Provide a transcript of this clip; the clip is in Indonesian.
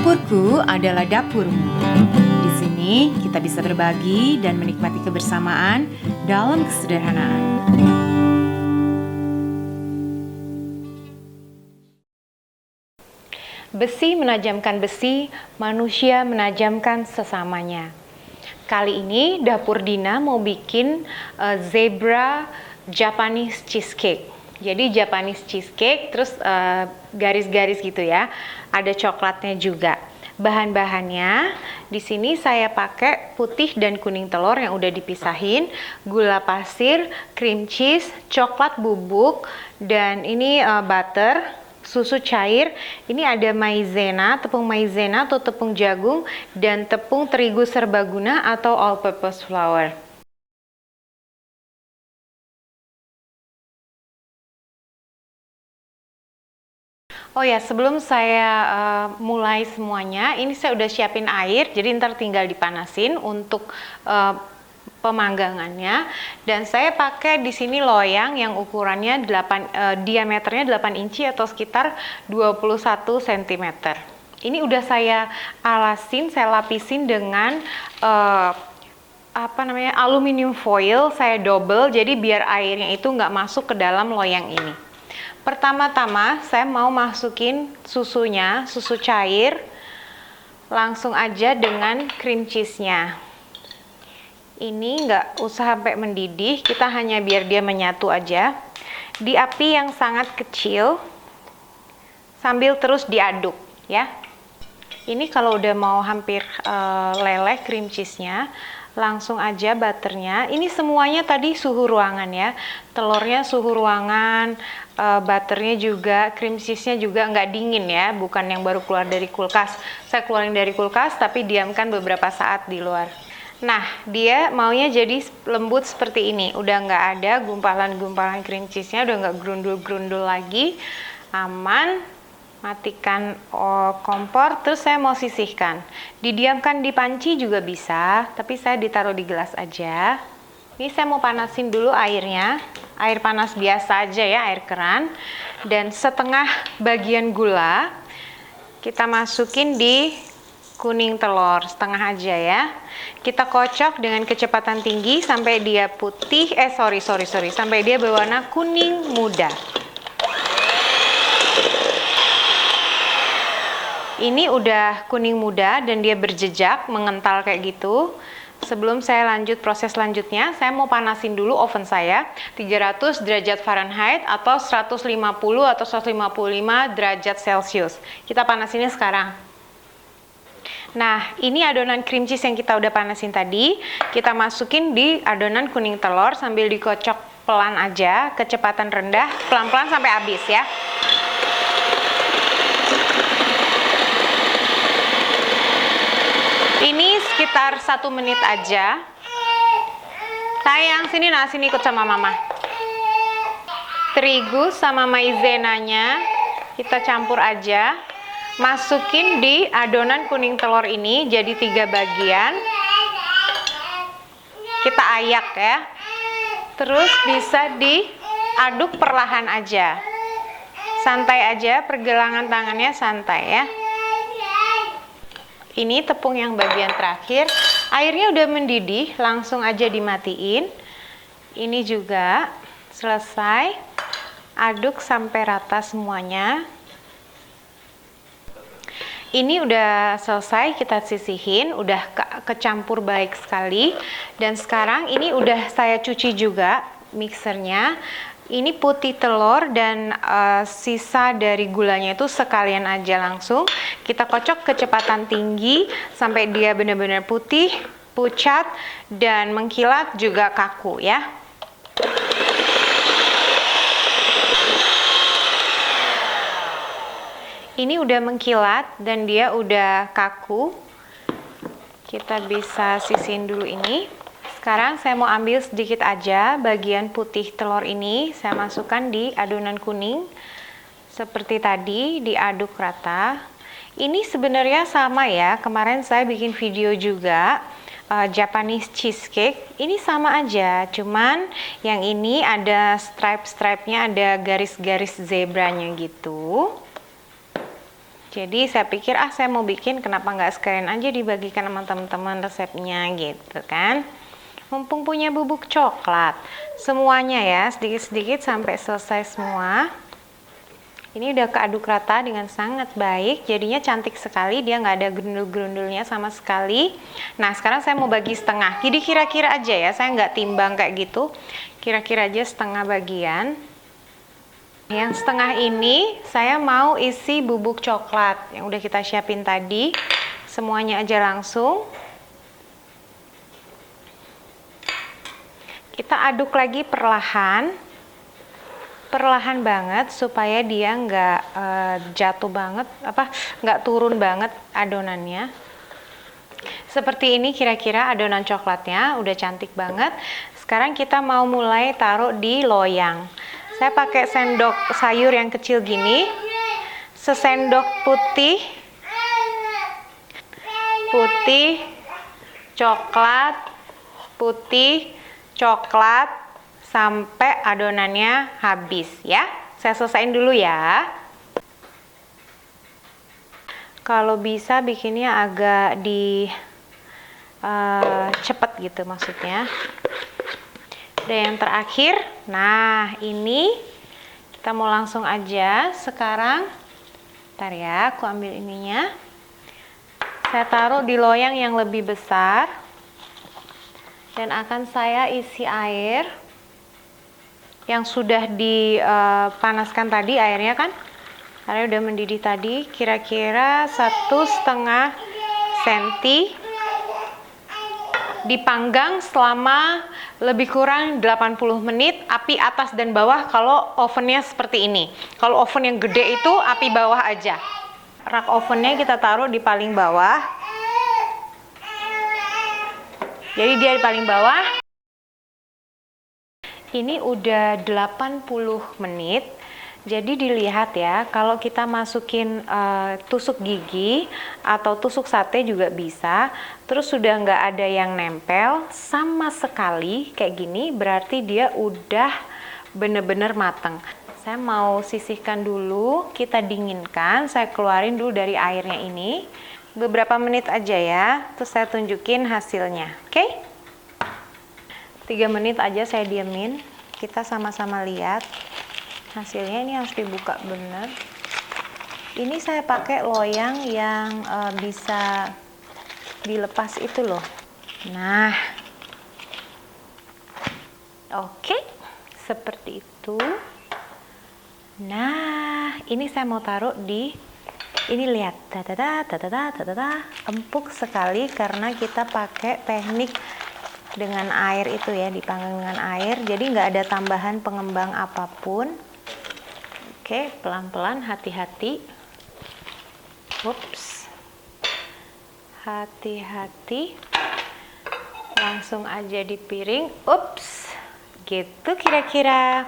Dapurku adalah dapurmu. Di sini kita bisa berbagi dan menikmati kebersamaan dalam kesederhanaan. Besi menajamkan besi, manusia menajamkan sesamanya. Kali ini dapur Dina mau bikin zebra Japanese cheesecake. Jadi Japanese cheesecake terus garis-garis gitu ya. Ada coklatnya juga. Bahan-bahannya di sini saya pakai putih dan kuning telur yang udah dipisahin, gula pasir, cream cheese, coklat bubuk, dan ini butter, susu cair. Ini ada maizena, tepung maizena atau tepung jagung, dan tepung terigu serbaguna atau all purpose flour. Oh ya, sebelum saya mulai semuanya, ini saya udah siapin air, jadi ntar tinggal dipanasin untuk pemanggangannya. Dan saya pakai di sini loyang yang ukurannya diameternya 8 inci atau sekitar 21 cm. Ini udah saya alasin, saya lapisin dengan aluminium foil, saya double, jadi biar airnya itu nggak masuk ke dalam loyang ini. Pertama-tama saya mau masukin susunya, susu cair, langsung aja dengan cream cheese-nya. Ini nggak usah sampai mendidih, kita hanya biar dia menyatu aja. Di api yang sangat kecil, sambil terus diaduk ya. Ini kalau udah mau hampir leleh cream cheese-nya, langsung aja butternya. Ini semuanya tadi suhu ruangan ya. Telurnya suhu ruangan, butternya juga, cream cheese-nya juga nggak dingin ya, bukan yang baru keluar dari kulkas. Saya keluarin dari kulkas tapi diamkan beberapa saat di luar. Nah, dia maunya jadi lembut seperti ini. Udah nggak ada gumpalan-gumpalan cream cheese-nya, udah nggak gerundul-gerundul lagi. Aman. Matikan kompor, terus saya mau sisihkan. Didiamkan di panci juga bisa, tapi saya ditaruh di gelas aja. Ini saya mau panasin dulu airnya, air panas biasa aja ya, air keran. Dan setengah bagian gula kita masukin di kuning telur, setengah aja ya. Kita kocok dengan kecepatan tinggi sampai dia putih, sampai dia berwarna kuning muda. Ini udah kuning muda dan dia berjejak, mengental kayak gitu. Sebelum saya lanjut proses selanjutnya, saya mau panasin dulu oven saya 300 derajat Fahrenheit atau 150 atau 155 derajat Celcius. Kita panasinnya sekarang. Nah, ini adonan cream cheese yang kita udah panasin tadi. Kita masukin di adonan kuning telur sambil dikocok pelan aja, kecepatan rendah, pelan-pelan sampai habis ya. Ini sekitar 1 menit aja. Sayang, sini ikut sama mama. Terigu sama maizenanya kita campur aja. Masukin di adonan kuning telur ini jadi 3 bagian. Kita ayak ya. Terus bisa diaduk perlahan aja. Santai aja, pergelangan tangannya santai ya. Ini tepung yang bagian terakhir. Airnya udah mendidih, langsung aja dimatiin. Ini juga selesai. Aduk sampai rata semuanya. Ini udah selesai, kita sisihin, udah kecampur baik sekali. Dan sekarang ini udah saya cuci juga mixernya. Ini putih telur dan sisa dari gulanya itu sekalian aja langsung. Kita kocok kecepatan tinggi sampai dia benar-benar putih, pucat, dan mengkilat juga kaku ya. Ini udah mengkilat dan dia udah kaku. Kita bisa sisihin dulu ini. Sekarang saya mau ambil sedikit aja bagian putih telur ini, saya masukkan di adonan kuning. Seperti tadi, diaduk rata. Ini sebenarnya sama ya, kemarin saya bikin video juga, Japanese cheesecake. Ini sama aja, cuman yang ini ada stripe-stripe-nya, ada garis-garis zebranya gitu. Jadi saya pikir saya mau bikin, kenapa nggak sekalian aja dibagikan sama teman-teman resepnya gitu kan. Mumpung punya bubuk coklat, semuanya ya sedikit-sedikit sampai selesai semua. Ini udah keaduk rata dengan sangat baik, jadinya cantik sekali, dia nggak ada gerundul-gerundulnya sama sekali. Nah sekarang saya mau bagi setengah, jadi kira-kira aja ya, saya nggak timbang kayak gitu, kira-kira aja setengah bagian. Yang setengah ini saya mau isi bubuk coklat yang udah kita siapin tadi, semuanya aja langsung. Kita aduk lagi perlahan banget supaya dia nggak jatuh banget, nggak turun banget adonannya. Seperti ini kira-kira adonan coklatnya udah cantik banget. Sekarang kita mau mulai taruh di loyang. Saya pakai sendok sayur yang kecil gini, sesendok putih, coklat, sampai adonannya habis ya. Saya selesaiin dulu ya. Kalau bisa bikinnya agak cepet gitu maksudnya. Dan yang terakhir, nah ini kita mau langsung aja sekarang. Bentar ya, aku ambil ininya. Saya taruh di loyang yang lebih besar. Dan akan saya isi air yang sudah dipanaskan tadi airnya kan. Airnya udah mendidih tadi, kira-kira 1,5 cm. Dipanggang selama lebih kurang 80 menit, api atas dan bawah kalau ovennya seperti ini. Kalau oven yang gede itu api bawah aja. Rak ovennya kita taruh di paling bawah. Jadi dia di paling bawah. Ini udah 80 menit. Jadi dilihat ya, kalau kita masukin tusuk gigi atau tusuk sate juga bisa, terus sudah nggak ada yang nempel sama sekali kayak gini, berarti dia udah bener-bener mateng. Saya mau sisihkan dulu, kita dinginkan, saya keluarin dulu dari airnya ini, beberapa menit aja ya, terus saya tunjukin hasilnya, oke? 3 menit aja saya diemin, kita sama-sama lihat. Hasilnya ini harus dibuka bener. Ini saya pakai loyang yang bisa dilepas itu loh. Nah, oke, seperti itu. Nah, ini saya mau taruh di, ini lihat, empuk sekali karena kita pakai teknik dengan air itu ya, dipanggang dengan air, jadi nggak ada tambahan pengembang apapun. Oke, pelan-pelan, hati-hati. Ups. Hati-hati. Langsung aja di piring. Ups. Gitu kira-kira.